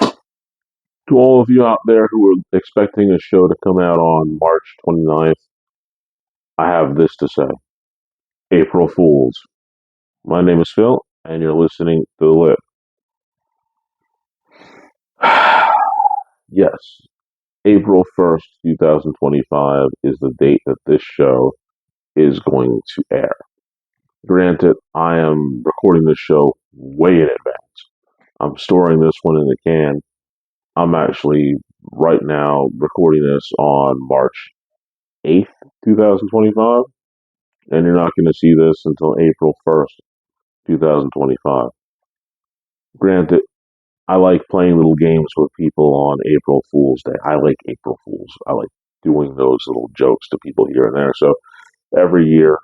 To all of you out there who are expecting a show to come out on March 29th, I have this to say. April Fools. My name is Phil, and you're listening to The Lip. Yes, April 1st, 2025 is the date that this show is going to air. Granted, I am recording this show way in advance. I'm storing this one in the can. I'm actually right now recording this on March 8th, 2025, and you're not going to see this until April 1st, 2025. Granted, I like playing little games with people on April Fool's Day. I like April Fools. I like doing those little jokes to people here and there. So every year,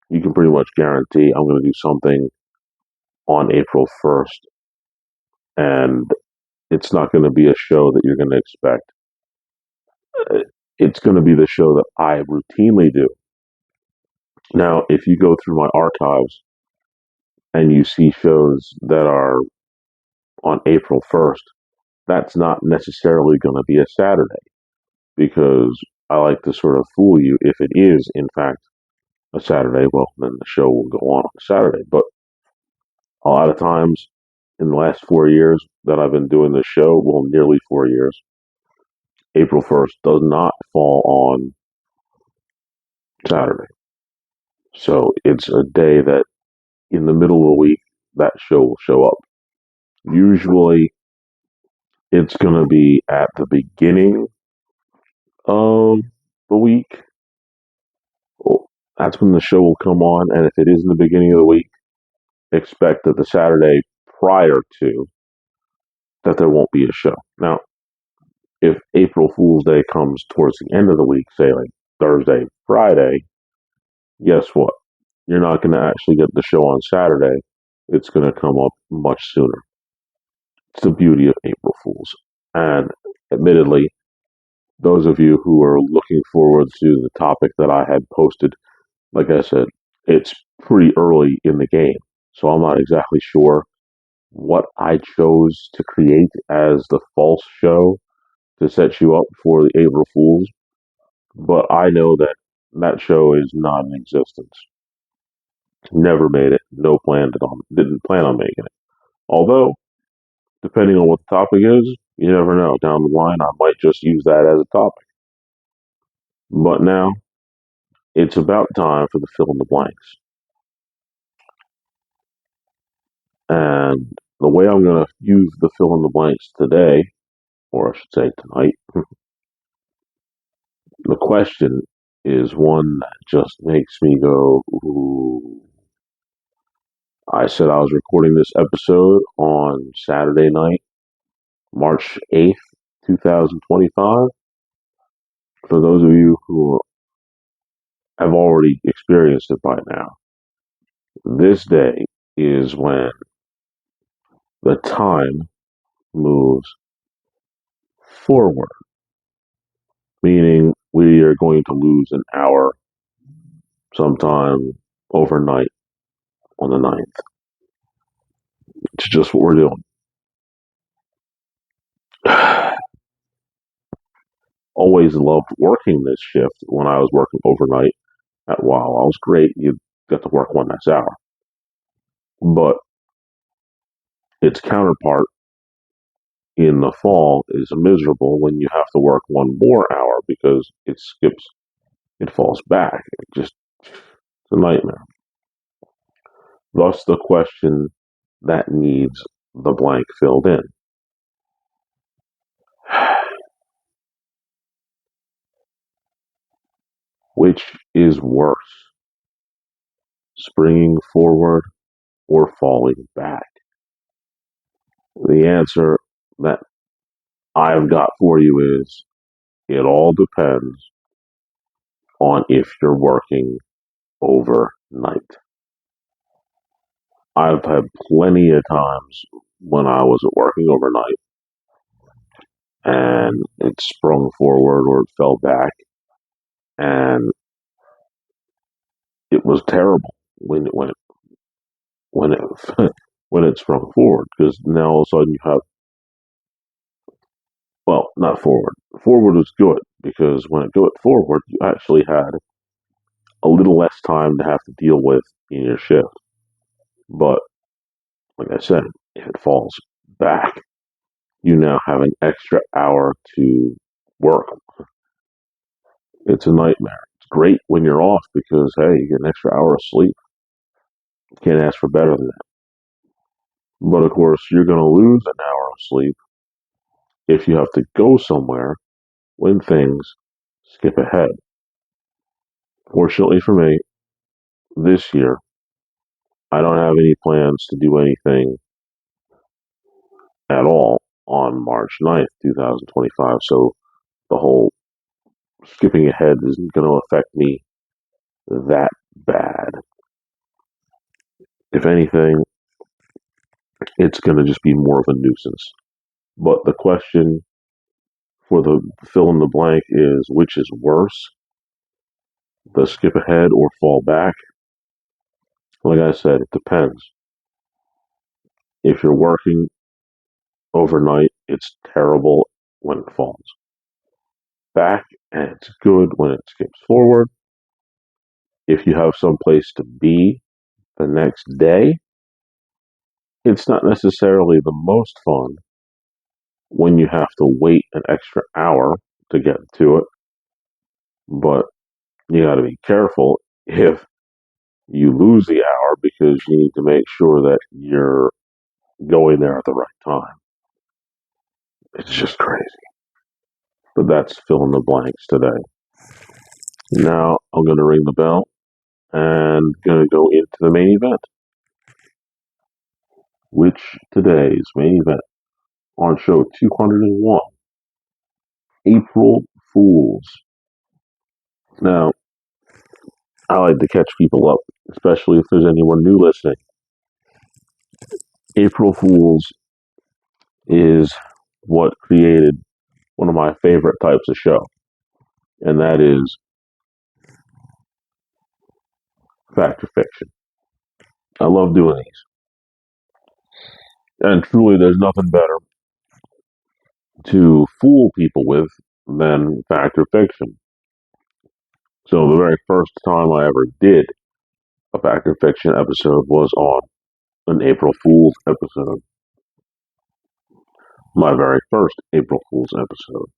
you can pretty much guarantee I'm going to do something on April 1st, and it's not going to be a show that you're going to expect. It's going to be the show that I routinely do. Now, if you go through my archives and you see shows that are on April 1st, that's not necessarily going to be a Saturday because I like to sort of fool you. If it is, in fact, a Saturday, well, then the show will go on Saturday. But a lot of times in the last 4 years that I've been doing this show, well, nearly 4 years, April 1st does not fall on Saturday. So it's a day that in the middle of the week, that show will show up. Usually it's going to be at the beginning of the week. Well, that's when the show will come on. And if it is in the beginning of the week, expect that the Saturday prior to that there won't be a show. Now, if April Fool's Day comes towards the end of the week, say like Thursday, Friday, guess what? You're not going to actually get the show on Saturday. It's going to come up much sooner. It's the beauty of April Fools. And admittedly, those of you who are looking forward to the topic that I had posted, like I said, it's pretty early in the game. So I'm not exactly sure what I chose to create as the false show to set you up for the April Fools, but I know that that show is not in existence. Never made it. No plan didn't plan on making it. Although, depending on what the topic is, you never know. Down the line, I might just use that as a topic. But now, it's about time for the fill in the blanks. And the way I'm going to use the fill in the blanks today, or I should say tonight, the question is one that just makes me go, ooh. I said I was recording this episode on Saturday night, March 8th, 2025. For those of you who have already experienced it by now, this day is when the time moves forward, meaning we are going to lose an hour sometime overnight on the 9th. It's just what we're doing. Always loved working this shift when I was working overnight at WoW. I was great. You got to work one less hour. But its counterpart in the fall is miserable when you have to work one more hour because it falls back. It's a nightmare. Thus, the question that needs the blank filled in. Which is worse, springing forward or falling back? The answer that I've got for you is it all depends on if you're working overnight. I've had plenty of times when I was working overnight and it sprung forward or it fell back, and it was terrible when it when it sprung forward because now all of a sudden you have Well, not forward. Forward was good because when it went forward, you actually had a little less time to have to deal with in your shift. But like I said, if it falls back, you now have an extra hour to work. It's a nightmare. It's great when you're off because, hey, you get an extra hour of sleep. You can't ask for better than that. But of course, you're going to lose an hour of sleep if you have to go somewhere when things skip ahead. Fortunately for me, this year, I don't have any plans to do anything at all on March 9th, 2025. So the whole skipping ahead isn't going to affect me that bad. If anything, it's going to just be more of a nuisance. But the question for the fill in the blank is which is worse, the skip ahead or fall back? Like I said, it depends. If you're working overnight, it's terrible when it falls back, and it's good when it skips forward. If you have some place to be the next day, it's not necessarily the most fun when you have to wait an extra hour to get to it, but you got to be careful if you lose the hour because you need to make sure that you're going there at the right time. It's just crazy. But that's fill in the blanks today. Now I'm going to ring the bell and going to go into the main event, which today's main event on show 201, April Fools. Now, I like to catch people up, especially if there's anyone new listening. April Fools is what created one of my favorite types of show, and that is fact or fiction. I love doing these. And truly, there's nothing better to fool people with than fact or fiction. So the very first time I ever did a fact or fiction episode was on an April Fool's episode. My very first April Fool's episode.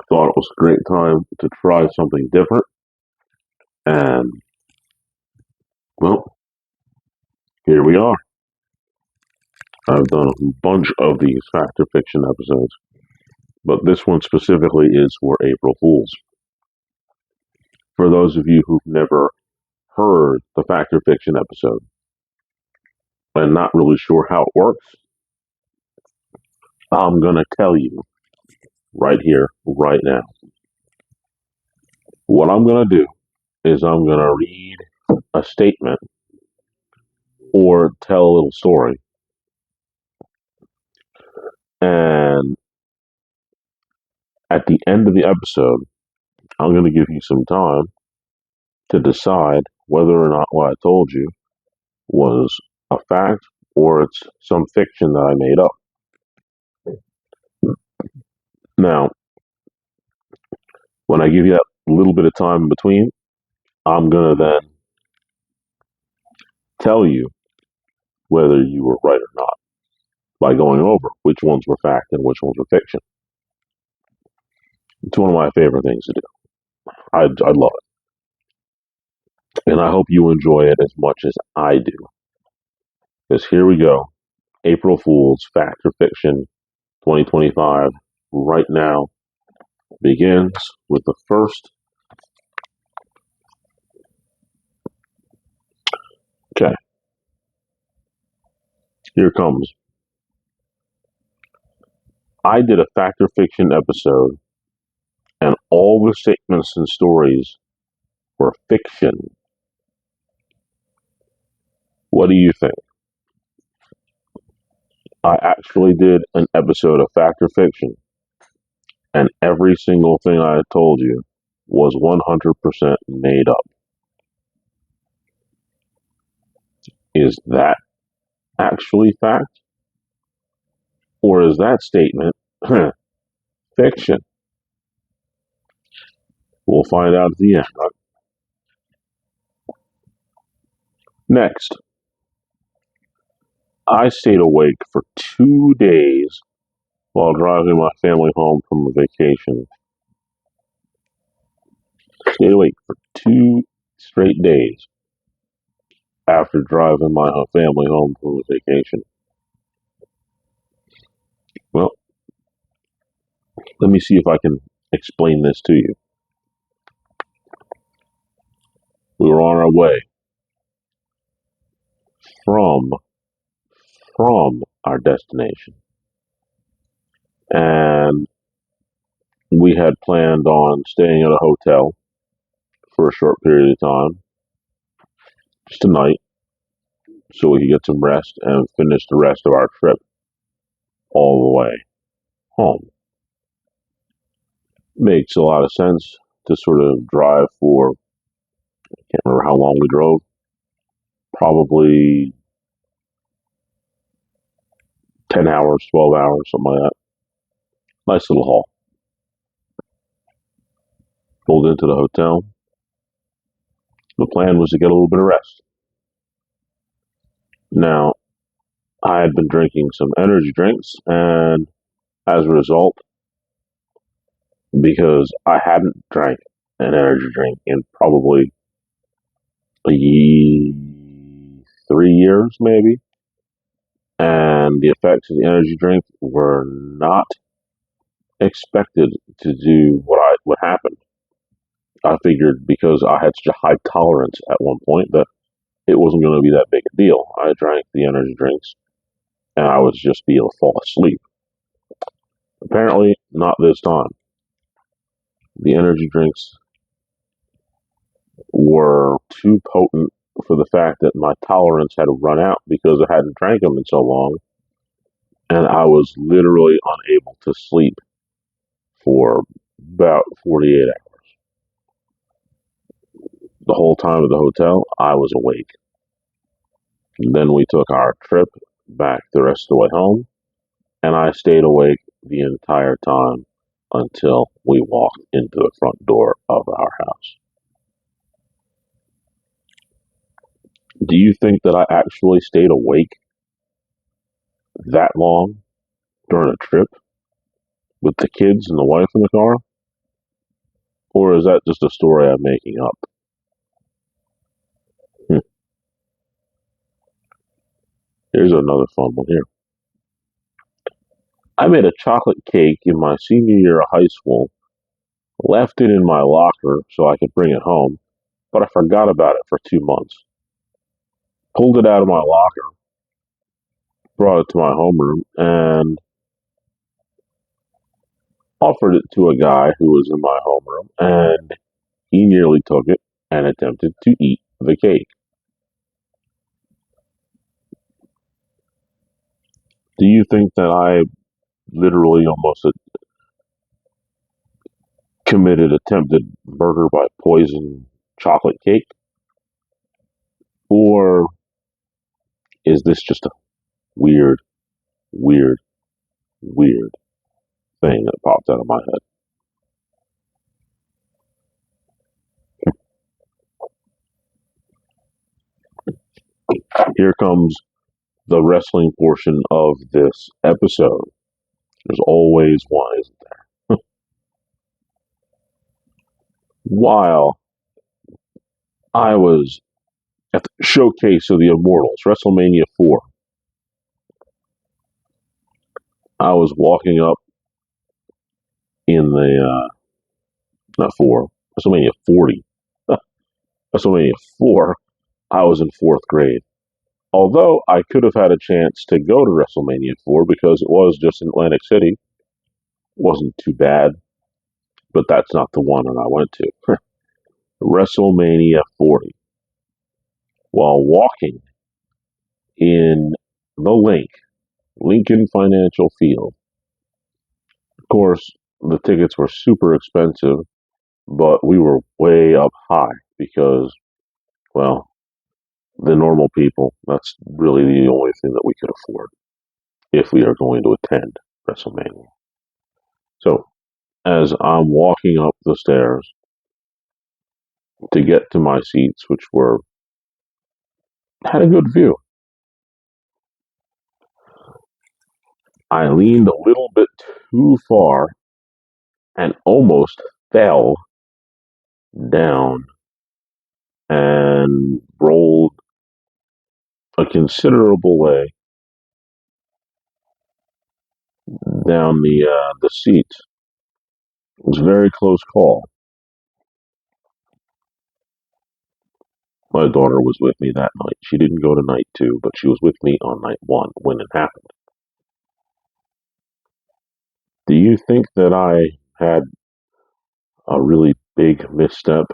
Thought it was a great time to try something different. And, well, here we are. I've done a bunch of these fact or fiction episodes, but this one specifically is for April Fools. For those of you who've never heard the fact or fiction episode and not really sure how it works, I'm going to tell you right here, right now. What I'm going to do is I'm going to read a statement or tell a little story. And at the end of the episode, I'm going to give you some time to decide whether or not what I told you was a fact or it's some fiction that I made up. Now, when I give you that little bit of time in between, I'm going to then tell you whether you were right or not by going over which ones were fact and which ones were fiction. It's one of my favorite things to do. I love it. And I hope you enjoy it as much as I do. Because here we go. April Fool's Fact or Fiction 2025 right now begins with the first. Okay, here comes. I did a fact or fiction episode, and all the statements and stories were fiction. What do you think? I actually did an episode of fact or fiction, and every single thing I told you was 100% made up. Is that actually fact? Or is that statement Fiction. We'll find out at the end, right? Next, I stayed awake for 2 days while driving my family home from a vacation. Stayed awake for 2 straight days after driving my family home from a vacation. Well, let me see if I can explain this to you. We were on our way from our destination, and we had planned on staying at a hotel for a short period of time, just a night, so we could get some rest and finish the rest of our trip all the way home. Makes a lot of sense to sort of drive for, I can't remember how long we drove, probably 10 hours, 12 hours, something like that. Nice little haul. Pulled into the hotel. The plan was to get a little bit of rest. Now, I had been drinking some energy drinks, and as a result, because I hadn't drank an energy drink in probably 3 years, maybe, and the effects of the energy drink were not expected to do what happened. I figured because I had such a high tolerance at one point that it wasn't going to be that big a deal. I drank the energy drinks and I would just be able to fall asleep. Apparently, not this time. The energy drinks were too potent for the fact that my tolerance had run out because I hadn't drank them in so long, and I was literally unable to sleep for about 48 hours. The whole time at the hotel, I was awake. And then we took our trip back the rest of the way home, and I stayed awake the entire time until we walked into the front door of our house. Do you think that I actually stayed awake that long during a trip with the kids and the wife in the car? Or is that just a story I'm making up? Hmm. Here's another fun one here. I made a chocolate cake in my senior year of high school, left it in my locker so I could bring it home, but I forgot about it for 2 months. Pulled it out of my locker, brought it to my homeroom, and offered it to a guy who was in my homeroom, and he nearly took it and attempted to eat the cake. Do you think that I literally almost committed attempted murder by poison chocolate cake? Or is this just a weird, weird, weird thing that popped out of my head? Here comes the wrestling portion of this episode. There's always one, isn't there? While I was at the showcase of the Immortals, WrestleMania 4, I was walking up in the, not 4, WrestleMania 40, WrestleMania 4, I was in fourth grade. Although I could have had a chance to go to WrestleMania 4 because it was just in Atlantic City, wasn't too bad, but that's not the one that I went to. WrestleMania 40. While walking in the Lincoln Financial Field. Of course, the tickets were super expensive, but we were way up high because, well, the normal people, that's really the only thing that we could afford if we are going to attend WrestleMania. So, as I'm walking up the stairs to get to my seats, which were had a good view, I leaned a little bit too far and almost fell down and rolled a considerable way down the seats. It was a very close call. My daughter was with me that night. She didn't go to night two, but she was with me on night one when it happened. Do you think that I had a really big misstep,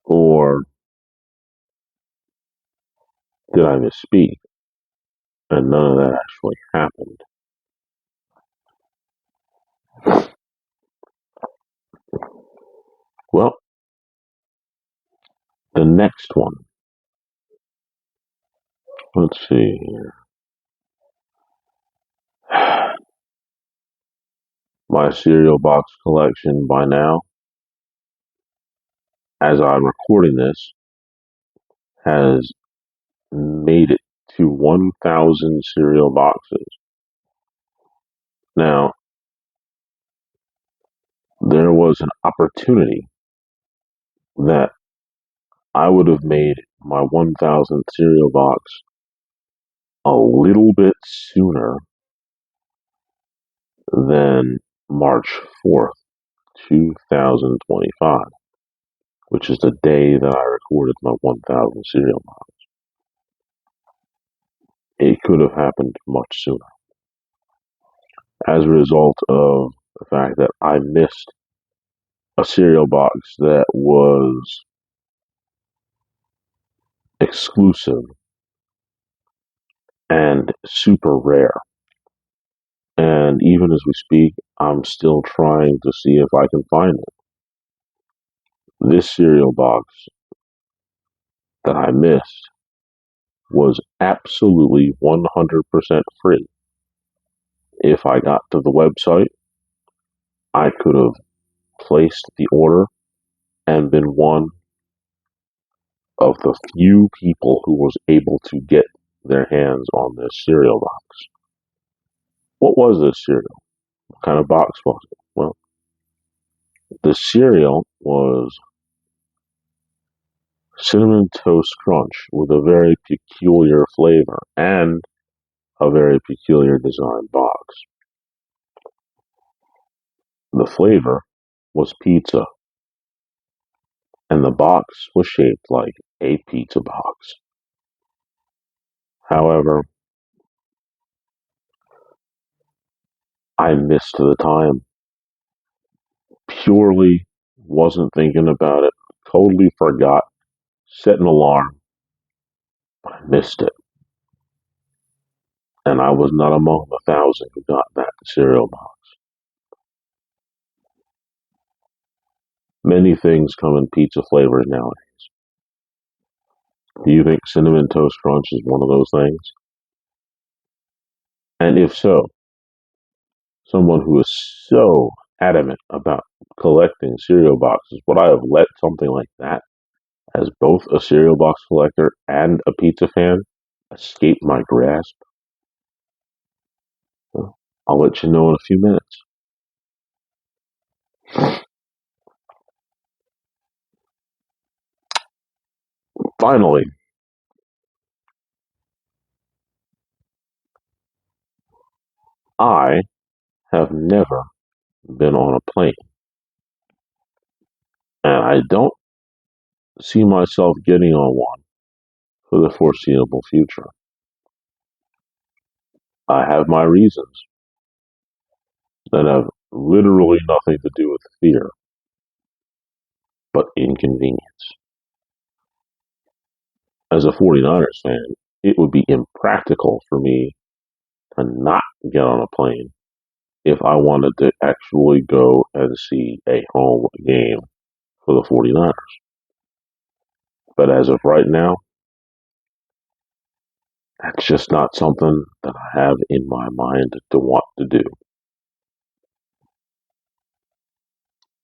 or did I misspeak and none of that actually happened? Well, the next one. Let's see here. My cereal box collection by now, as I'm recording this, has made it to 1,000 cereal boxes. Now, there was an opportunity that I would have made my 1,000th cereal box a little bit sooner than March 4th, 2025, which is the day that I recorded my 1,000th cereal box. It could have happened much sooner as a result of the fact that I missed a cereal box that was exclusive and super rare. And even as we speak, I'm still trying to see if I can find it. This cereal box that I missed was absolutely 100% free. If I got to the website, I could have placed the order and been one of the few people who was able to get their hands on this cereal box. What was this cereal? What kind of box was it? Well, the cereal was Cinnamon Toast Crunch with a very peculiar flavor and a very peculiar design box. The flavor was pizza, and the box was shaped like a pizza box. However, I missed the time. Purely wasn't thinking about it. Totally forgot. Set an alarm. I missed it. And I was not among the 1,000 who got that cereal box. Many things come in pizza flavors nowadays. Do you think Cinnamon Toast Crunch is one of those things? And if so, someone who is so adamant about collecting cereal boxes, would I have let something like that, as both a cereal box collector and a pizza fan, escape my grasp? Well, I'll let you know in a few minutes. Finally, I have never been on a plane, and I don't see myself getting on one for the foreseeable future. I have my reasons that have literally nothing to do with fear, but inconvenience. As a 49ers fan, it would be impractical for me to not get on a plane if I wanted to actually go and see a home game for the 49ers. But as of right now, that's just not something that I have in my mind to want to do.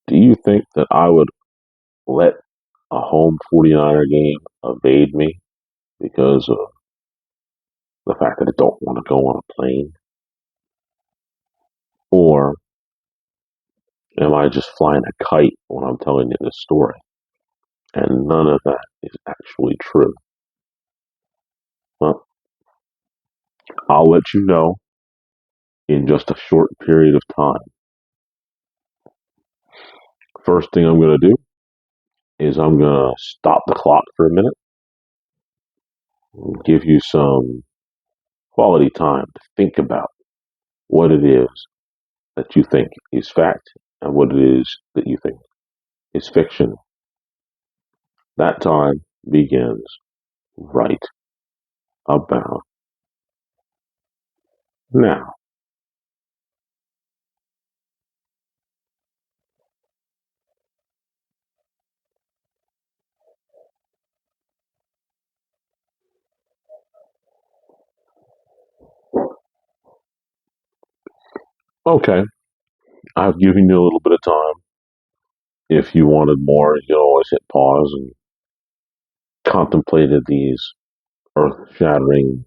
Do you think that I would let a home 49er game evade me because of the fact that I don't want to go on a plane? Or am I just flying a kite when I'm telling you this story? And none of that is actually true. Well, I'll let you know in just a short period of time. First thing I'm going to do is I'm going to stop the clock for a minute and give you some quality time to think about what it is that you think is fact and what it is that you think is fiction. That time begins right about now. Okay, I've given you a little bit of time. If you wanted more, you can always hit pause and contemplated these earth shattering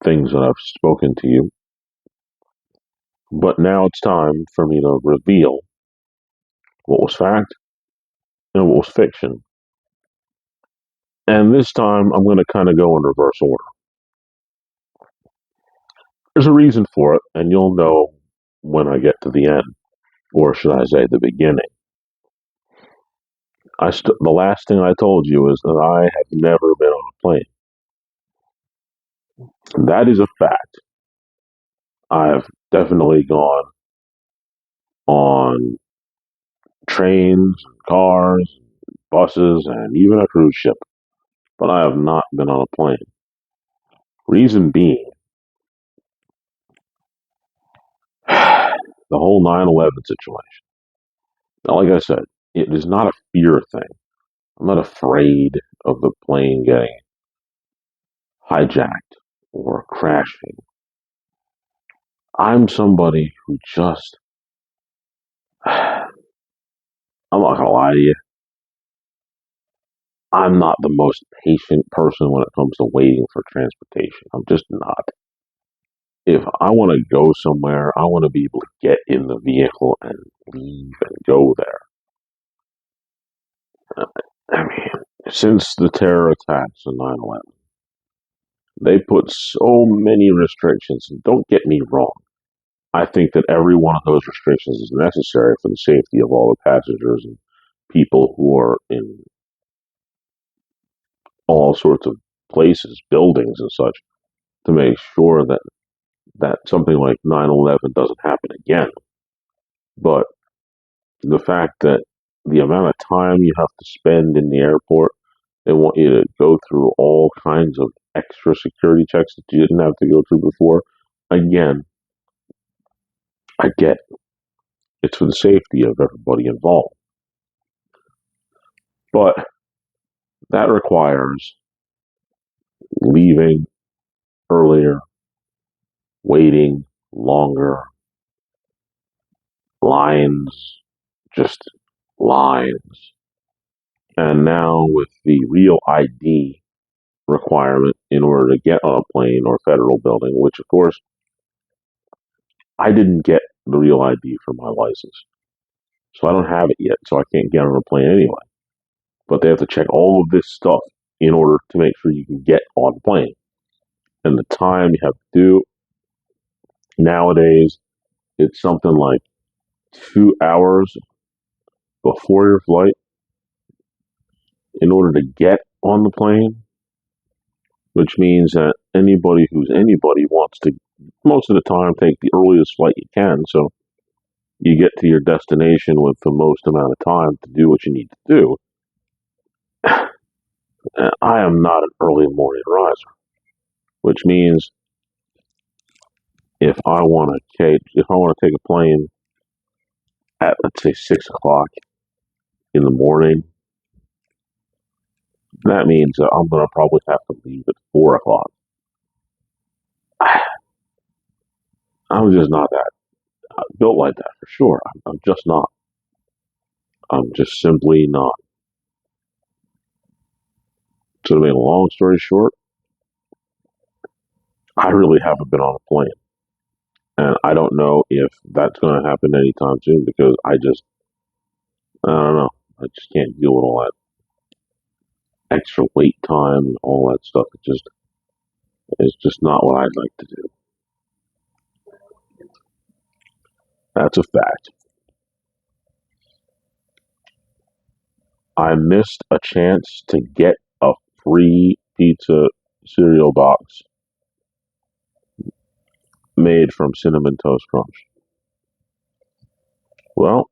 things that I've spoken to you. But now it's time for me to reveal what was fact and what was fiction. And this time I'm going to kind of go in reverse order. There's a reason for it, and you'll know when I get to the end, or should I say the beginning. The last thing I told you is that I have never been on a plane. That is a fact. I've definitely gone on trains, cars, buses, and even a cruise ship, but I have not been on a plane. Reason being, the whole 9/11 situation. Now, like I said, it is not a fear thing. I'm not afraid of the plane getting hijacked or crashing. I'm somebody who just, I'm not gonna lie to you, I'm not the most patient person when it comes to waiting for transportation. I'm just not. If I want to go somewhere, I want to be able to get in the vehicle and leave and go there. I mean, since the terror attacks on 9/11, they put so many restrictions. And don't get me wrong. I think that every one of those restrictions is necessary for the safety of all the passengers and people who are in all sorts of places, buildings and such, to make sure that something like 9/11 doesn't happen again. But the fact that the amount of time you have to spend in the airport, they want you to go through all kinds of extra security checks that you didn't have to go through before. Again, I get it's for the safety of everybody involved. But that requires leaving earlier, waiting longer, lines, just lines. And now with the real ID requirement in order to get on a plane or federal building, which of course I didn't get the real ID for my license. So I don't have it yet, so I can't get on a plane anyway. But they have to check all of this stuff in order to make sure you can get on the plane. And the time you have to do nowadays, it's something like 2 hours before your flight in order to get on the plane, which means that anybody who's anybody wants to, most of the time, take the earliest flight you can. So you get to your destination with the most amount of time to do what you need to do. I am not an early morning riser, which means if I want to take a plane at let's say 6 o'clock in the morning, that means that I'm going to probably have to leave at 4 o'clock. I'm just not that built like that for sure. I'm just not. I'm just simply not. So to make a long story short, I really haven't been on a plane. And I don't know if that's going to happen anytime soon because I don't know. I just can't deal with all that extra wait time and all that stuff. It's just not what I'd like to do. That's a fact. I missed a chance to get a free pizza cereal box made from Cinnamon Toast Crunch. Well,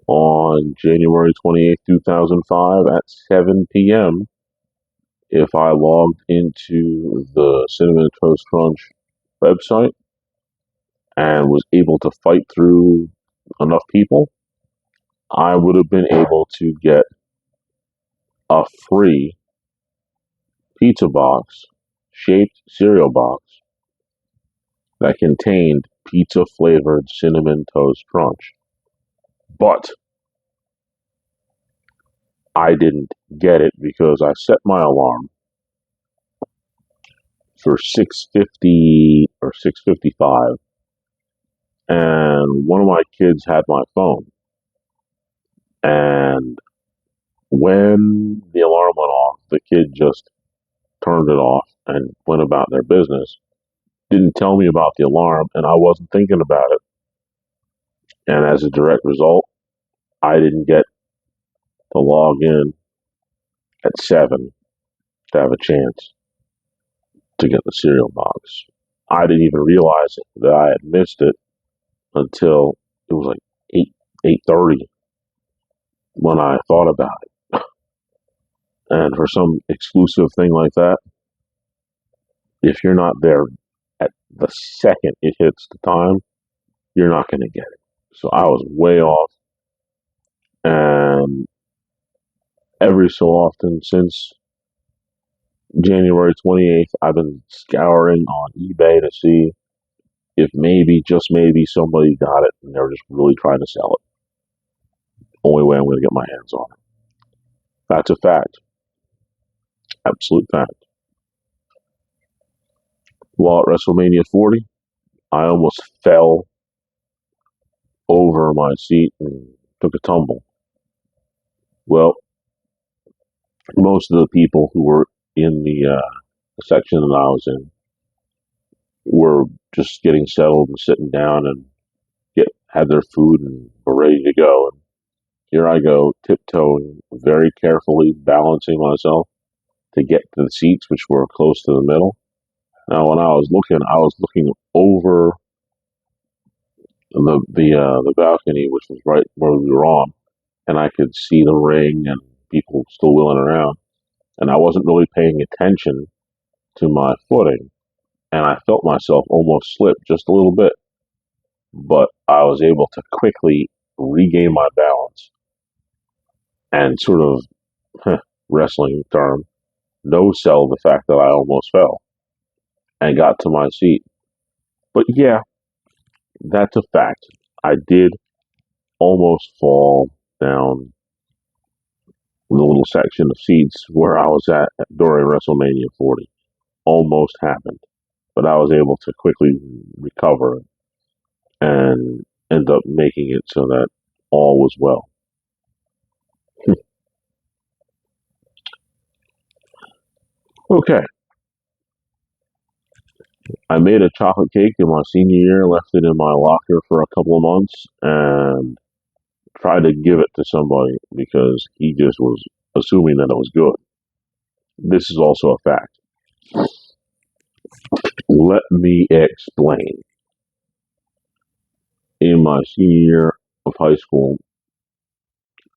on January 28th, 2005 at 7 p.m., if I logged into the Cinnamon Toast Crunch website and was able to fight through enough people, I would have been able to get a free pizza box shaped cereal box that contained pizza flavored cinnamon toast crunch. But I didn't get it because I set my alarm for 6:50 or 6:55 and one of my kids had my phone and when the alarm went off the kid just turned it off and went about their business, didn't tell me about the alarm and I wasn't thinking about it, and as a direct result I didn't get to log in at 7 to have a chance to get the cereal box. I didn't even realize that I had missed it until it was like 8:30 when I thought about it. And for some exclusive thing like that, if you're not there at the second it hits the time, you're not going to get it. So I was way off, and every so often since January 28th, I've been scouring on eBay to see if maybe, just maybe, somebody got it and they're just really trying to sell it. Only way I'm going to get my hands on it. That's a fact. Absolute fact. While at WrestleMania 40, I almost fell over my seat and took a tumble. Well, most of the people who were in the section that I was in were just getting settled and sitting down and had their food and were ready to go. And here I go, tiptoeing, very carefully balancing myself to get to the seats, which were close to the middle. Now, when I was looking over the balcony, which was right where we were on, and I could see the ring and people still wheeling around. And I wasn't really paying attention to my footing, and I felt myself almost slip just a little bit, but I was able to quickly regain my balance and sort of wrestling term no sell the fact that I almost fell and got to my seat. But yeah, that's a fact. I did almost fall down the little section of seats where I was at during WrestleMania 40. Almost happened, but I was able to quickly recover and end up making it so that all was well. Okay, I made a chocolate cake in my senior year, left it in my locker for a couple of months, and tried to give it to somebody because he just was assuming that it was good. This is also a fact. Let me explain. In my senior year of high school,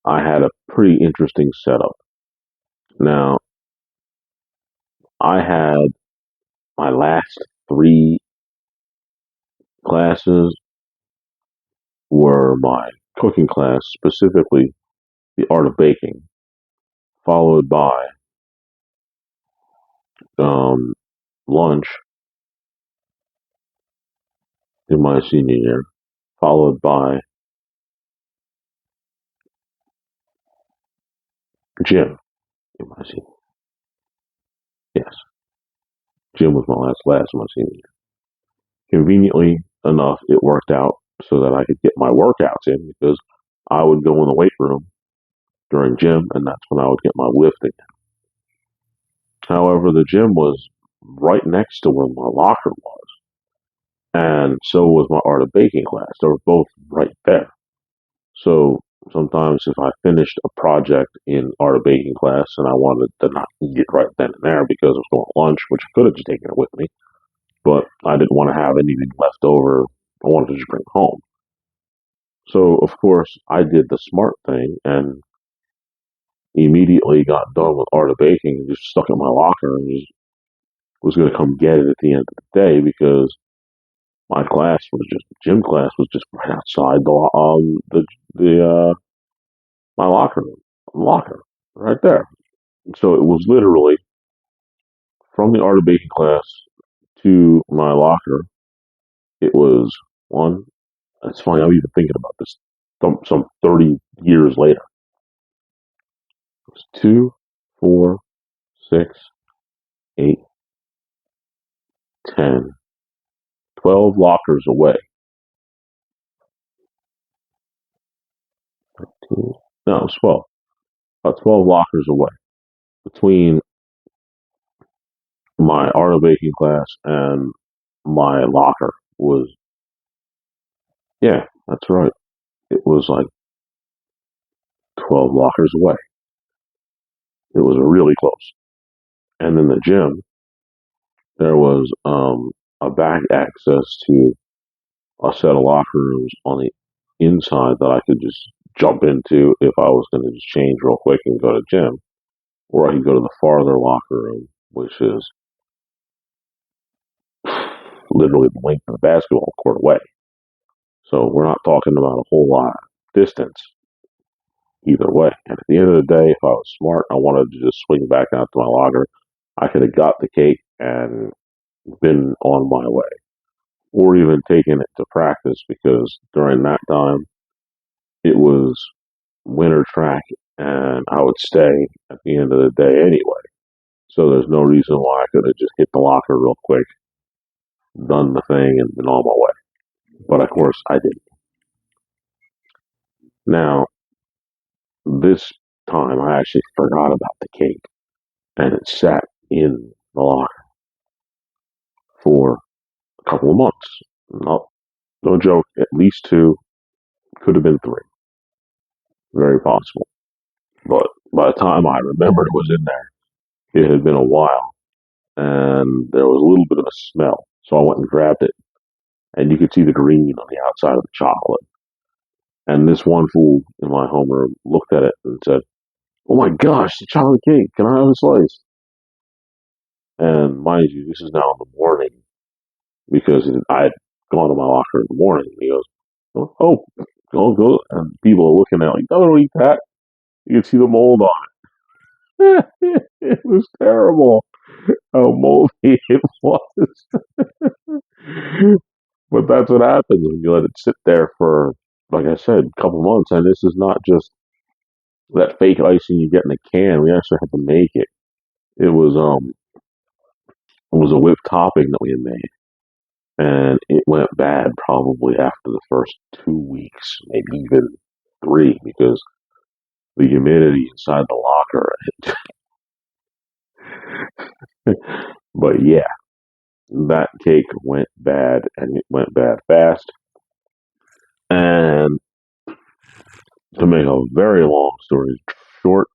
I had a pretty interesting setup. Now, I had my last three classes were my cooking class, specifically the art of baking, followed by um, lunch in my senior year, followed by Gym in my senior. Yes, gym was my last class in my senior year. Conveniently enough, it worked out so that I could get my workouts in because I would go in the weight room during gym, and that's when I would get my lifting. However, the gym was right next to where my locker was, and so was my art of baking class. They were both right there. So sometimes if I finished a project in art of baking class and I wanted to not eat it right then and there because I was going to lunch, which I could have just taken it with me, but I didn't want to have anything left over. I wanted to just bring it home. So of course I did the smart thing and immediately got done with art of baking and just stuck it in my locker and just was going to come get it at the end of the day because my class was just gym class was just right outside the my locker right there. So it was literally from the art of baking class to my locker. It was one. It's funny. I'm even thinking about this. Some 30 years later, it was 2, 4, 6, 8, 10, 12 lockers away. No, it was 12. About 12 lockers away between my art of baking class and my locker was, yeah, that's right. It was like 12 lockers away. It was really close. And in the gym, there was a back access to a set of locker rooms on the inside that I could just jump into if I was going to just change real quick and go to gym, or I could go to the farther locker room, which is literally the length of the basketball court away. So we're not talking about a whole lot of distance either way. And at the end of the day, if I was smart, I wanted to just swing back out to my locker. I could have got the cake and been on my way, or even taken it to practice because during that time it was winter track and I would stay at the end of the day anyway. So there's no reason why I could have just hit the locker real quick, done the thing, and been on my way. But of course, I didn't. Now, this time I actually forgot about the cake and it sat in the locker for a couple of months. No, no joke, at least two, could have been three. Very possible. But by the time I remembered it was in there, it had been a while and there was a little bit of a smell. So I went and grabbed it and you could see the green on the outside of the chocolate. And this one fool in my homeroom looked at it and said, "Oh my gosh, the chocolate cake! Can I have a slice?" And mind you, this is now in the morning because I had gone to my locker in the morning. And he goes, "Oh, go!" And people are looking at me, "Don't eat that." You can see the mold on it. It was terrible how moldy it was. But that's what happens when you let it sit there for, like I said, a couple months. And this is not just that fake icing you get in a can. We actually had to make it. It was it was a whipped topping that we had made, and it went bad probably after the first 2 weeks, maybe even three, because the humidity inside the locker. But yeah, that cake went bad, and it went bad fast. And to make a very long story short,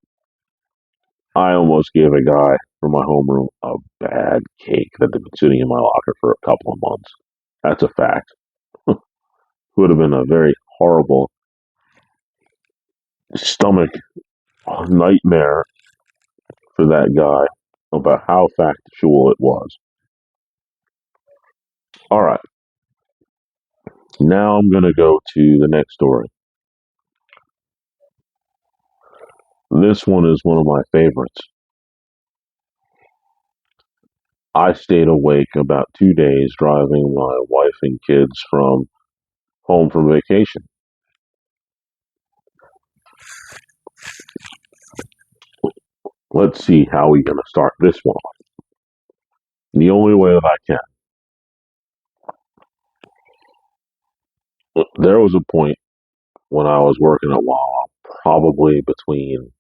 I almost gave a guy from my homeroom a bad cake that had been sitting in my locker for a couple of months. That's a fact. Would have been a very horrible stomach nightmare for that guy about how factual it was. All right, now I'm going to go to the next story. This one is one of my favorites. I stayed awake about 2 days driving my wife and kids from home from vacation. Let's see how we're going to start this one off. The only way that I can. There was a point when I was working at Wawa, probably between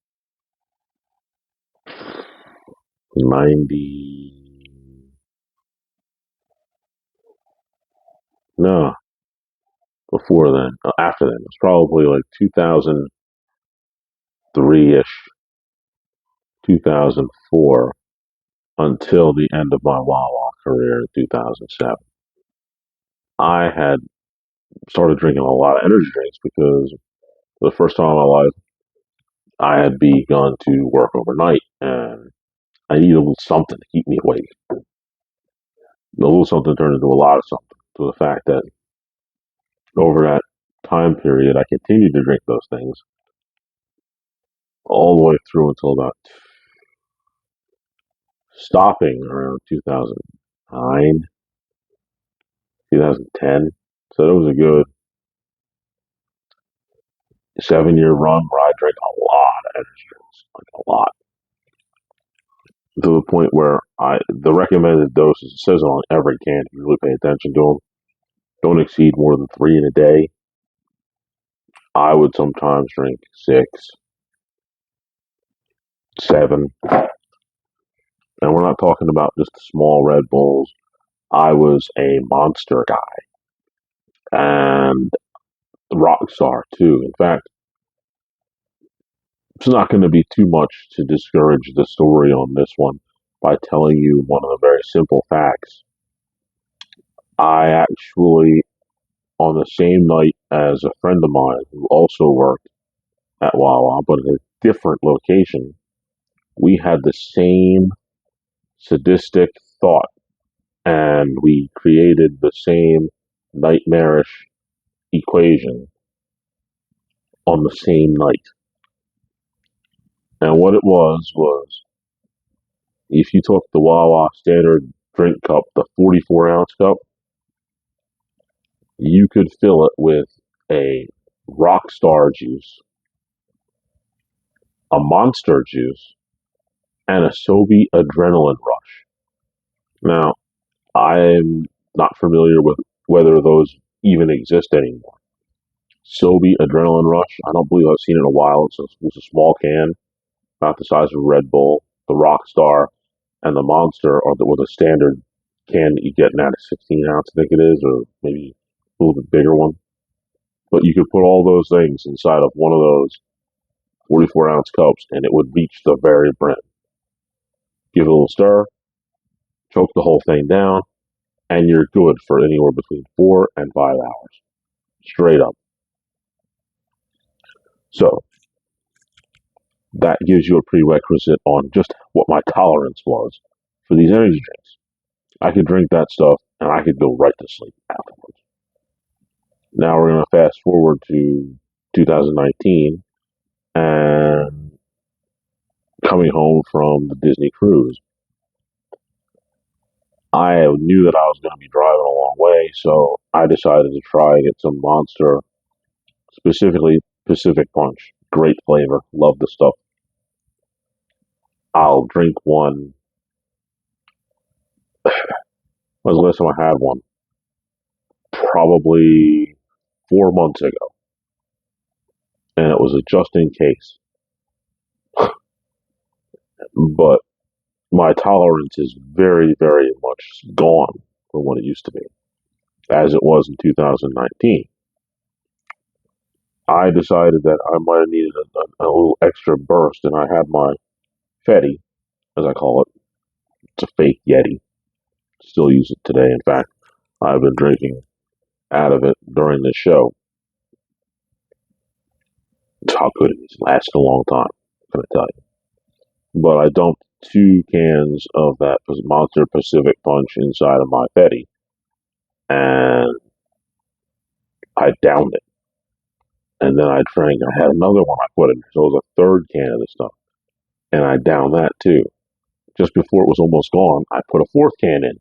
90, no, before then, after then, it was probably like 2003-ish, 2004, until the end of my Wawa career in 2007. I had started drinking a lot of energy drinks because for the first time in my life, I had begun to work overnight and I needed a little something to keep me awake. A little something turned into a lot of something, to the fact that over that time period, I continued to drink those things all the way through until about stopping around 2009, 2010. So it was a good 7 year run where I drank a lot of energy drinks, like a lot, to the point where the recommended doses, it says on every can, if you really pay attention to them, don't exceed more than three in a day. I would sometimes drink six, seven, and we're not talking about just the small Red Bulls. I was a Monster guy and Rockstar too. In fact, it's not going to be too much to discourage the story on this one by telling you one of the very simple facts. I actually, on the same night as a friend of mine who also worked at Wawa, but at a different location, we had the same sadistic thought and we created the same nightmarish equation on the same night. And what it was if you took the Wawa standard drink cup, the 44-ounce cup, you could fill it with a Rockstar juice, a Monster juice, and a Sobe Adrenaline Rush. Now, I'm not familiar with whether those even exist anymore. Sobe Adrenaline Rush, I don't believe I've seen it in a while. It's a small can, about the size of a Red Bull. The Rockstar and the Monster are the standard can that you get now, a 16 ounce, I think it is, or maybe a little bit bigger one. But you could put all those things inside of one of those 44-ounce cups and it would reach the very brim. Give it a little stir, choke the whole thing down, and you're good for anywhere between 4 and 5 hours. Straight up. So that gives you a prerequisite on just what my tolerance was for these energy drinks. I could drink that stuff and I could go right to sleep afterwards. Now we're going to fast forward to 2019 and coming home from the Disney cruise. I knew that I was going to be driving a long way, so I decided to try and get some Monster, specifically Pacific Punch. Great flavor. Love the stuff. I'll drink one. When was the last time I had one? Probably 4 months ago. And it was a just in case. But my tolerance is very, very much gone from what it used to be, as it was in 2019. I decided that I might have needed a little extra burst, and I had my Fetty, as I call it. It's a fake Yeti. Still use it today. In fact, I've been drinking out of it during this show. It's how good it is. It lasts a long time, can I tell you. But I dumped 2 cans of that Monster Pacific Punch inside of my Fetty, and I downed it. And then I drank. I had another one I put in, so it was a third can of this stuff, and I downed that too. Just before it was almost gone, I put a fourth can in.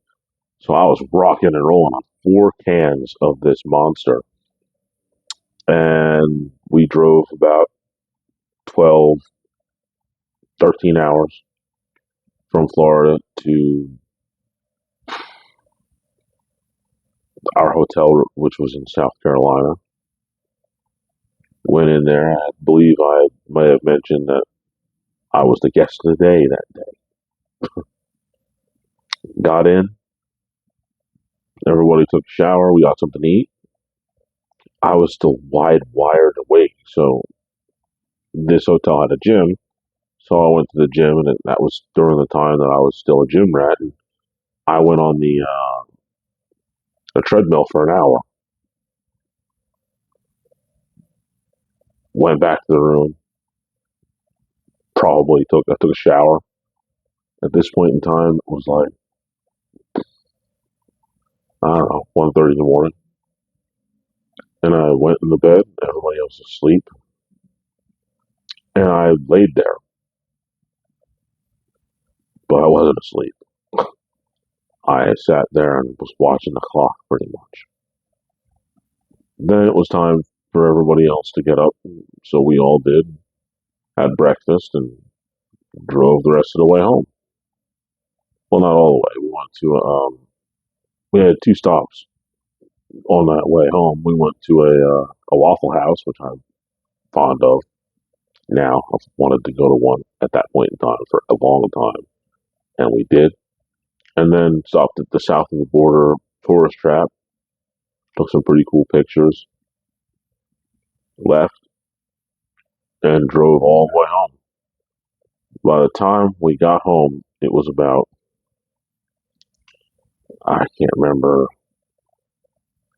So I was rocking and rolling on 4 cans of this monster. And we drove about 12, 13 hours from Florida to our hotel, which was in South Carolina. Went in there. I believe I might have mentioned that I was the guest of the day that day. Got in. Everybody took a shower. We got something to eat. I was still wired awake. So this hotel had a gym. So I went to the gym, and that was during the time that I was still a gym rat. And I went on the treadmill for an hour. Went back to the room. I took a shower. At this point in time, it was like, I don't know, 1:30 in the morning. And I went in the bed. Everybody else was asleep. And I laid there, but I wasn't asleep. I sat there and was watching the clock pretty much. Then it was time for everybody else to get up. So we all did, had breakfast, and drove the rest of the way home. Well, not all the way. We had two stops on that way home. We went to a Waffle House, which I'm fond of now. I've wanted to go to one at that point in time for a long time, and we did. And then stopped at the south of the border tourist trap, took some pretty cool pictures, left, and drove all the way home. By the time we got home, it was about, I can't remember,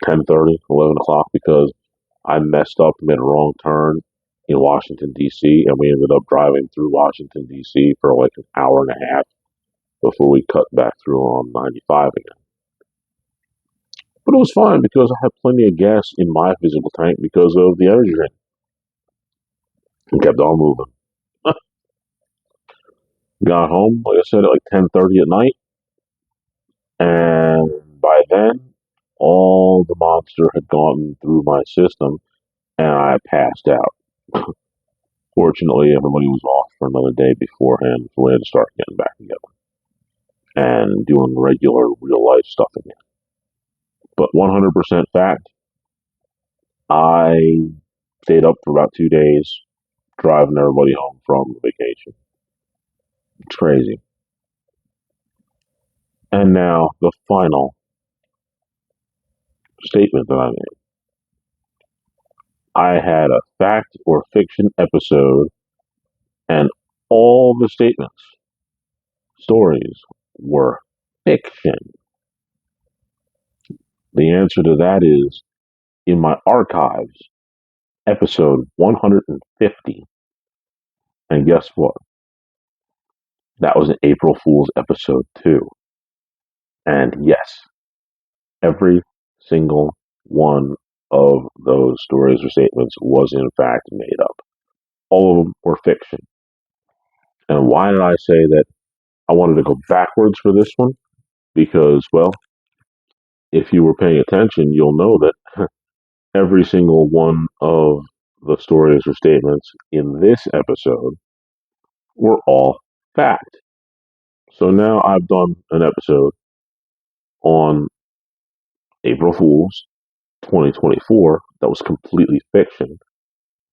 10:30, 11 o'clock, because I messed up, made a wrong turn in Washington, D.C., and we ended up driving through Washington, D.C. for like an hour and a half before we cut back through on 95 again. But it was fine because I had plenty of gas in my physical tank because of the energy drink and kept on moving. Got home, like I said, at like 10:30 at night, and by then, all the monster had gone through my system, and I passed out. Fortunately, everybody was off for another day beforehand, so we had to start getting back together and doing regular real life stuff again. But 100% fact, I stayed up for about 2 days driving everybody home from vacation. It's crazy. And now the final statement that I made. I had a fact or fiction episode, and all the statements, stories, were fiction. The answer to that is in my archives, episode 150. And guess what? That was an April Fool's episode too. And yes, every single one of those stories or statements was in fact made up. All of them were fiction. And why did I say that I wanted to go backwards for this one? Because, well, if you were paying attention, you'll know that every single one of the stories or statements in this episode were all fact. So now I've done an episode on April Fool's 2024 that was completely fiction.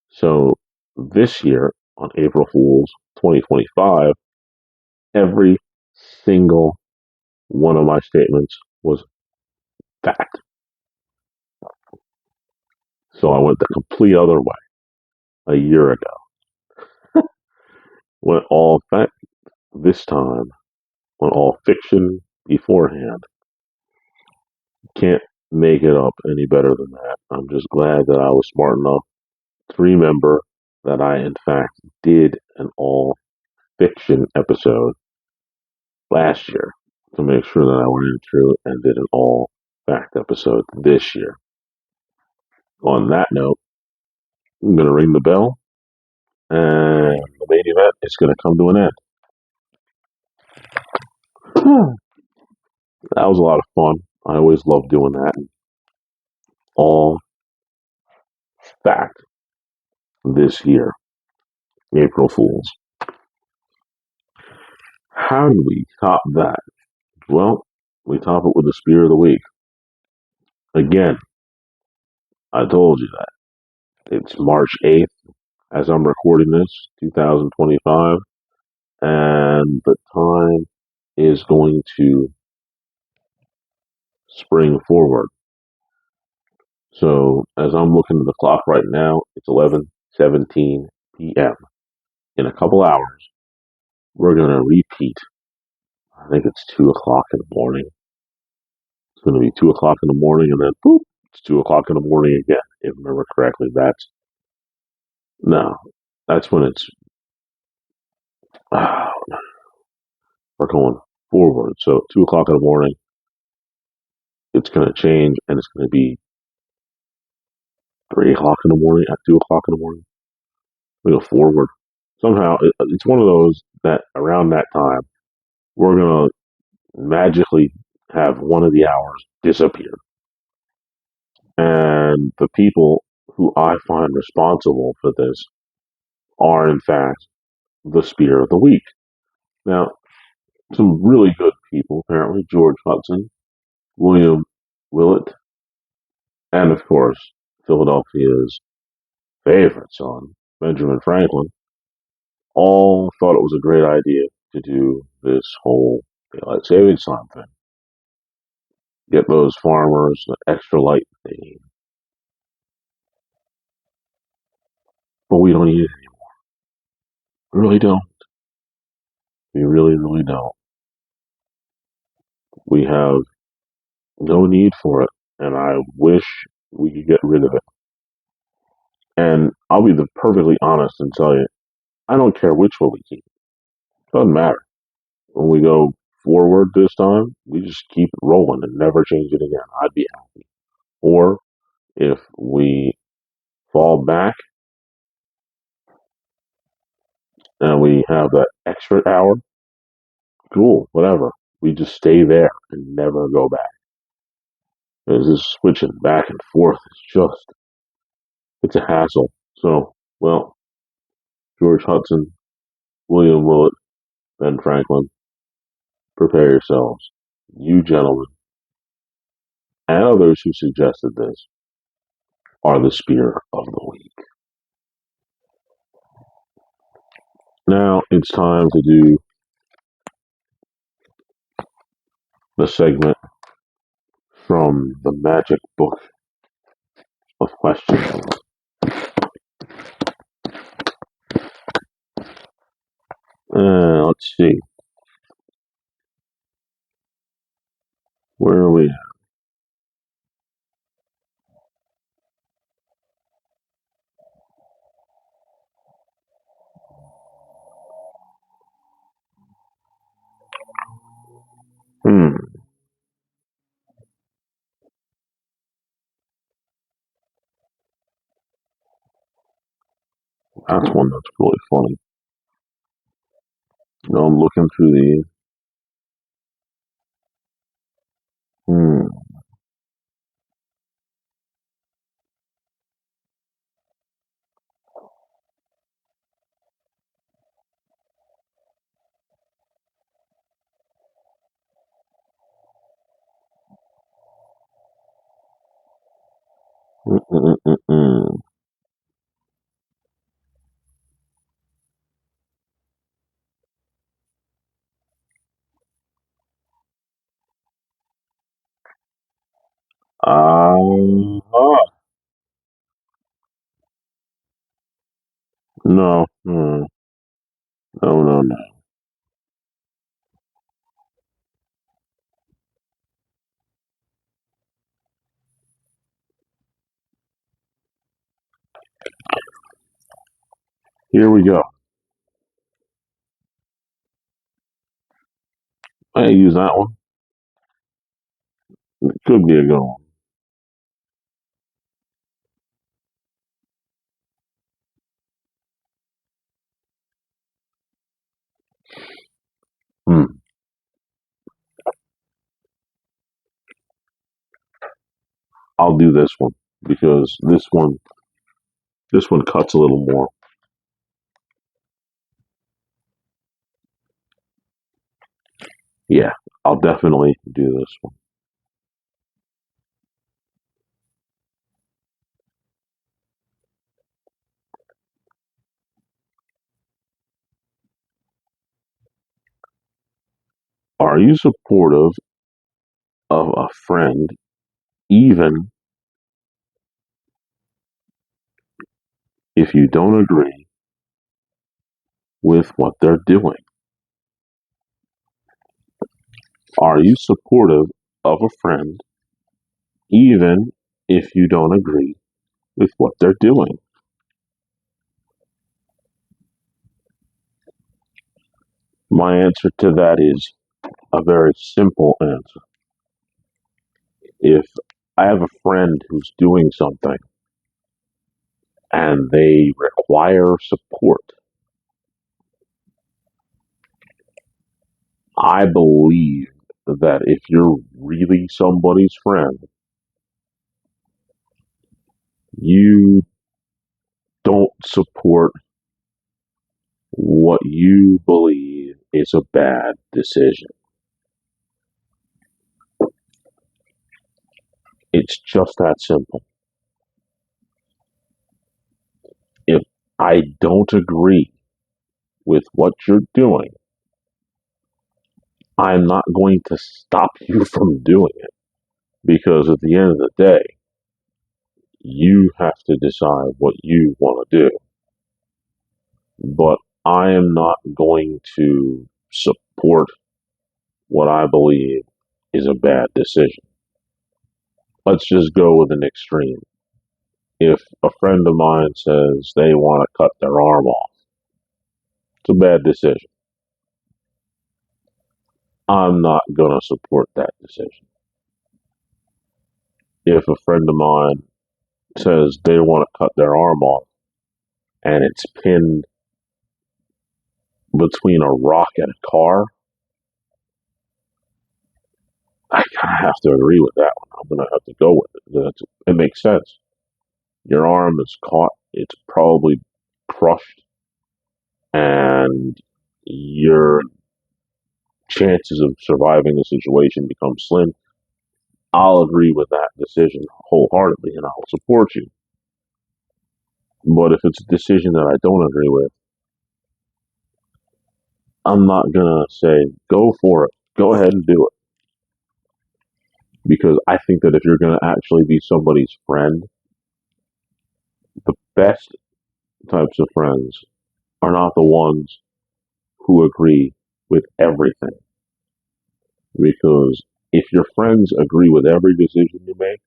So this year on April Fool's 2025, every single one of my statements was fact. So I went the complete other way a year ago. Went all fact this time, went all fiction beforehand. Can't make it up any better than that. I'm just glad that I was smart enough to remember that I, in fact, did an all fiction episode last year to make sure that I went through and did an all fact episode this year. On that note, I'm going to ring the bell and the main event is going to come to an end. That was a lot of fun. I always love doing that. All fact this year, April Fools. How do we top that? Well, we top it with the spear of the week. Again, I told you that. It's March 8th as I'm recording this, 2025, and the time is going to spring forward. So as I'm looking at the clock right now, it's 11:17 p.m. In a couple hours, we're going to repeat. I think it's 2 o'clock in the morning. It's going to be 2 o'clock in the morning, and then boop, it's 2 o'clock in the morning again. If I remember correctly, that's no, that's when it's uh, we're going forward. So 2 o'clock in the morning, it's going to change, and it's going to be 3 o'clock in the morning at 2 o'clock in the morning. We go forward. Somehow, it's one of those that around that time we're going to magically have one of the hours disappear, and the people who I find responsible for this are, in fact, the spear of the week. Now, some really good people, apparently George Hudson, William Willett, and of course, Philadelphia's favorite son, Benjamin Franklin, all thought it was a great idea to do this whole daylight savings time thing. Get those farmers the extra light they need. But we don't need it. We really don't. We really, really don't. We have no need for it, and I wish we could get rid of it. And I'll be perfectly honest and tell you, I don't care which one we keep. Doesn't matter. When we go forward this time, we just keep it rolling and never change it again. I'd be happy. Or if we fall back and we have that extra hour, cool, whatever. We just stay there and never go back. Because this switching back and forth is just, it's a hassle. So, well, George Hudson, William Willett, Ben Franklin, prepare yourselves. You gentlemen, and others who suggested this, are the spear of the week. Now it's time to do the segment from the magic book of questions. Let's see. Where are we? Hmm. That's one that's really funny. You know, I'm looking through the. Hmm. Mm-mm-mm-mm. No. No, no, no. Here we go. I use that one. It could be a good one. Hmm. I'll do this one because this one cuts a little more. Yeah, I'll definitely do this one. Are you supportive of a friend even if you don't agree with what they're doing? Are you supportive of a friend even if you don't agree with what they're doing? My answer to that is a very simple answer. If I have a friend who's doing something and they require support, I believe that if you're really somebody's friend, you don't support what you believe is a bad decision. It's just that simple. If I don't agree with what you're doing, I'm not going to stop you from doing it because at the end of the day, you have to decide what you want to do. But I am not going to support what I believe is a bad decision. Let's just go with an extreme. If a friend of mine says they want to cut their arm off, it's a bad decision. I'm not going to support that decision. If a friend of mine says they want to cut their arm off and it's pinned between a rock and a car, I kind of have to agree with that one. I'm going to have to go with it. It makes sense. Your arm is caught, it's probably crushed, and your chances of surviving the situation become slim. I'll agree with that decision wholeheartedly and I'll support you. But if it's a decision that I don't agree with, I'm not gonna say go for it. Go ahead and do it. Because I think that if you're gonna actually be somebody's friend, the best types of friends are not the ones who agree with everything. Because if your friends agree with every decision you make,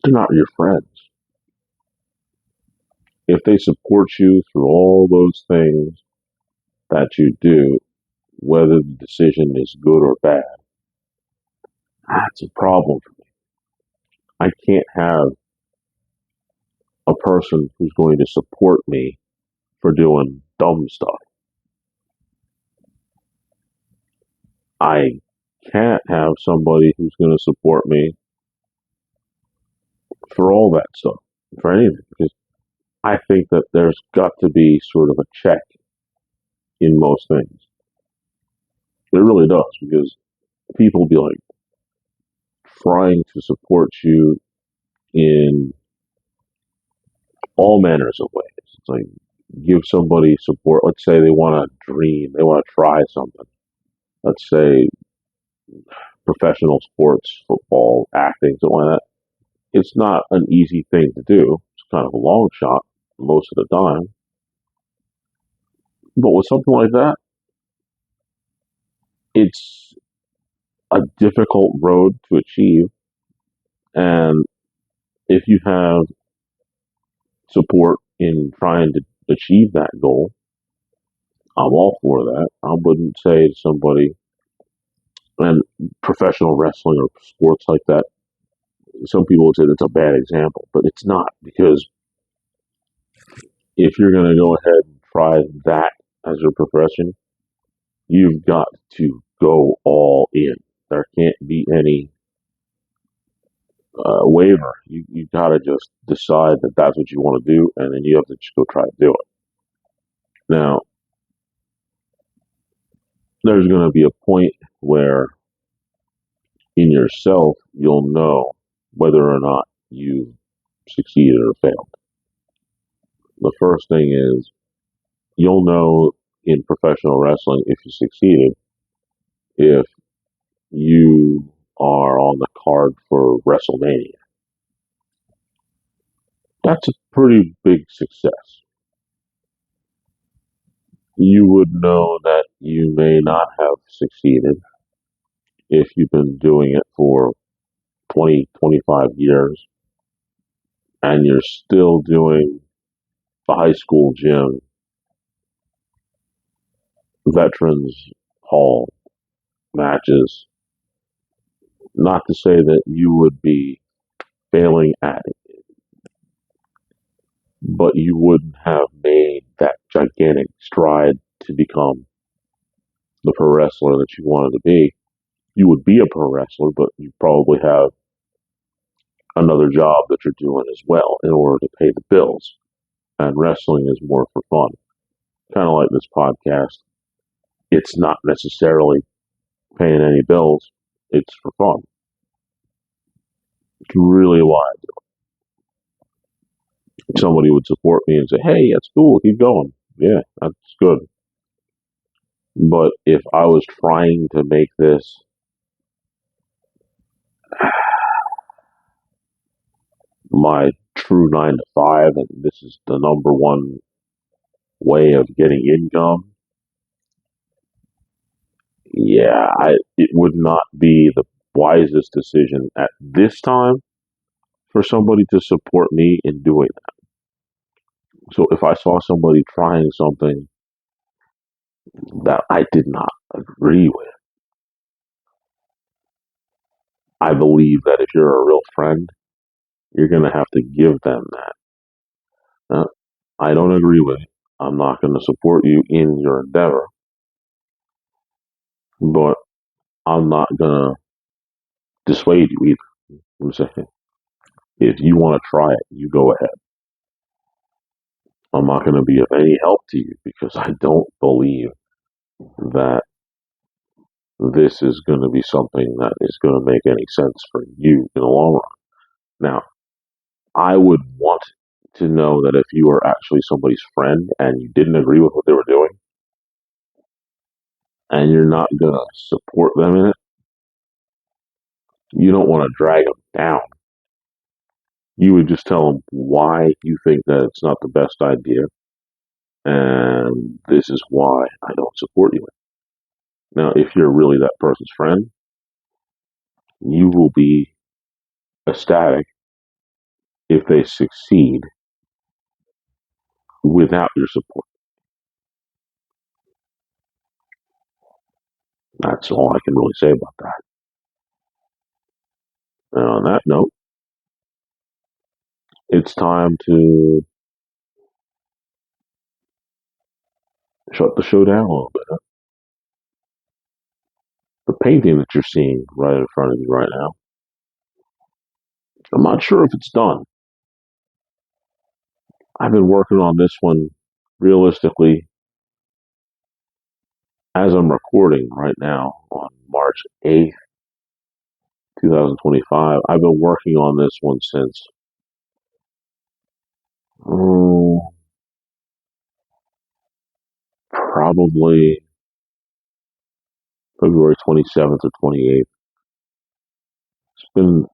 they're not your friends. If they support you through all those things that you do, whether the decision is good or bad, that's a problem for me. I can't have a person who's going to support me for doing dumb stuff. I can't have somebody who's going to support me for all that stuff, for anything, because I think that there's got to be sort of a check in most things. It really does, because people be like trying to support you in all manners of ways. It's like give somebody support. Let's say they want to dream, they want to try something. Let's say professional sports, football, acting, something like that. It's not an easy thing to do. It's kind of a long shot most of the time. But with something like that, it's a difficult road to achieve. And if you have support in trying to achieve that goal, I'm all for that. I wouldn't say to somebody, and professional wrestling or sports like that, some people would say that's a bad example, but it's not because if you're going to go ahead and try that as your profession, you've got to go all in. There can't be any waiver. You got to just decide that that's what you want to do, and then you have to just go try to do it. Now, there's going to be a point where in yourself you'll know whether or not you succeeded or failed. The first thing is you'll know in professional wrestling if you succeeded if you are on the card for WrestleMania. That's a pretty big success. You would know that you may not have succeeded if you've been doing it for 20, 25 years and you're still doing the high school gym, veterans hall matches. Not to say that you would be failing at it, but you wouldn't have made that gigantic stride to become the pro wrestler that you wanted to be. You would be a pro wrestler, but you probably have another job that you're doing as well in order to pay the bills. And wrestling is more for fun. Kind of like this podcast. It's not necessarily paying any bills. It's for fun. It's really why somebody would support me and say, "Hey, that's cool. Keep going." Yeah, that's good. But if I was trying to make this my true 9 to 5, and this is the number one way of getting income, yeah, it would not be the wisest decision at this time for somebody to support me in doing that. So if I saw somebody trying something that I did not agree with, I believe that if you're a real friend, you're going to have to give them that. Now, I don't agree with it. I'm not going to support you in your endeavor, but I'm not going to dissuade you either. I'm saying, if you want to try it, you go ahead. I'm not going to be of any help to you because I don't believe that this is going to be something that is going to make any sense for you in the long run. Now, I would want to know that if you are actually somebody's friend and you didn't agree with what they were doing and you're not going to support them in it, you don't want to drag them down. You would just tell them why you think that it's not the best idea and this is why I don't support you. Now, if you're really that person's friend, you will be ecstatic if they succeed without your support. That's all I can really say about that. And on that note, it's time to shut the show down a little bit. The painting that you're seeing right in front of you right now, I'm not sure if it's done. I've been working on this one realistically as I'm recording right now on March 8th, 2025. I've been working on this one since oh, probably February 27th or 28th. It's been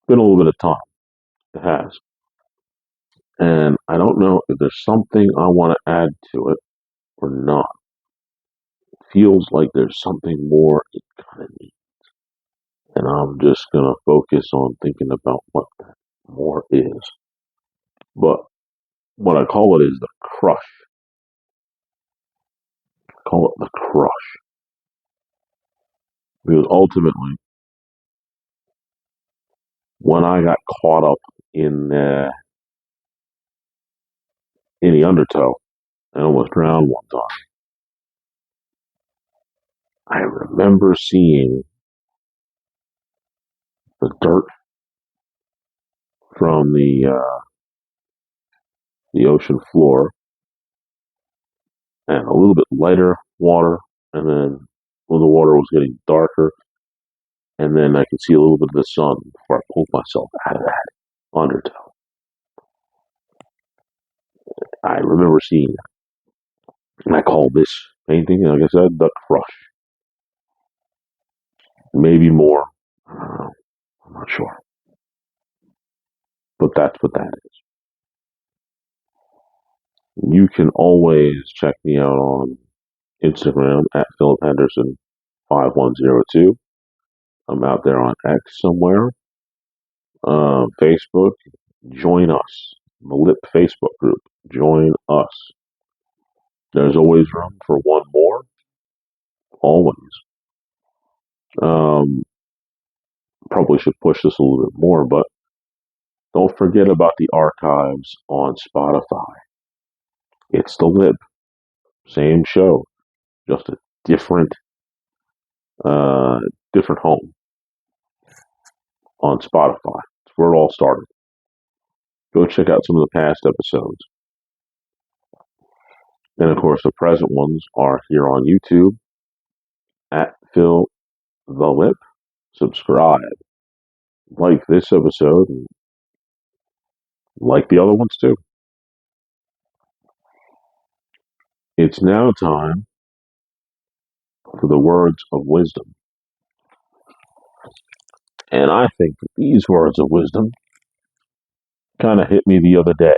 a little bit of time. It has. And I don't know if there's something I want to add to it or not. It feels like there's something more it kind of needs. And I'm just going to focus on thinking about what that more is. But what I call it is the crush. I call it the crush. Because ultimately, when I got caught up in the undertow and almost drowned one time, I remember seeing the dirt from the ocean floor and a little bit lighter water, and then when the water was getting darker, and then I could see a little bit of the sun before I pulled myself out of that undertow. I remember seeing that, and I call this painting, like I said, the crush. Maybe more. I don't know. I'm not sure, but that's what that is. You can always check me out on Instagram at Philip Henderson 5102. I'm out there on X somewhere. Facebook, join us. The Lip Facebook group, join us. There's always room for one more. Always. Um, Probably should push this a little bit more, but don't forget about the archives on Spotify. It's the Lip, same show, just a different, uh, different home on Spotify. It's where it all started. Go check out some of the past episodes. And of course, the present ones are here on YouTube at Phil the Lip. Subscribe, like this episode, and like the other ones too. It's now time for the words of wisdom. And I think that these words of wisdom kind of hit me the other day.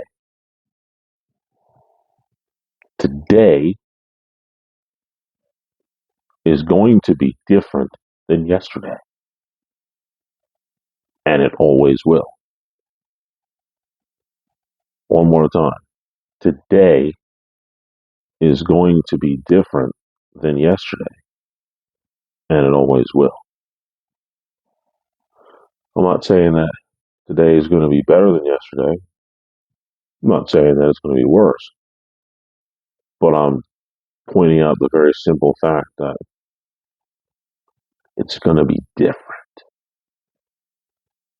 Today is going to be different than yesterday, and it always will. One more time. Today is going to be different than yesterday, and it always will. I'm not saying that today is going to be better than yesterday. I'm not saying that it's going to be worse, but I'm pointing out the very simple fact that it's going to be different.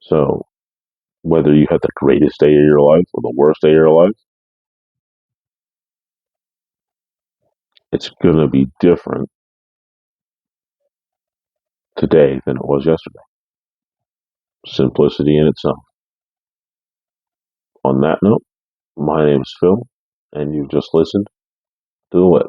So, whether you had the greatest day of your life or the worst day of your life, it's going to be different today than it was yesterday. Simplicity in itself. On that note, my name is Phil, and you've just listened to The Lip.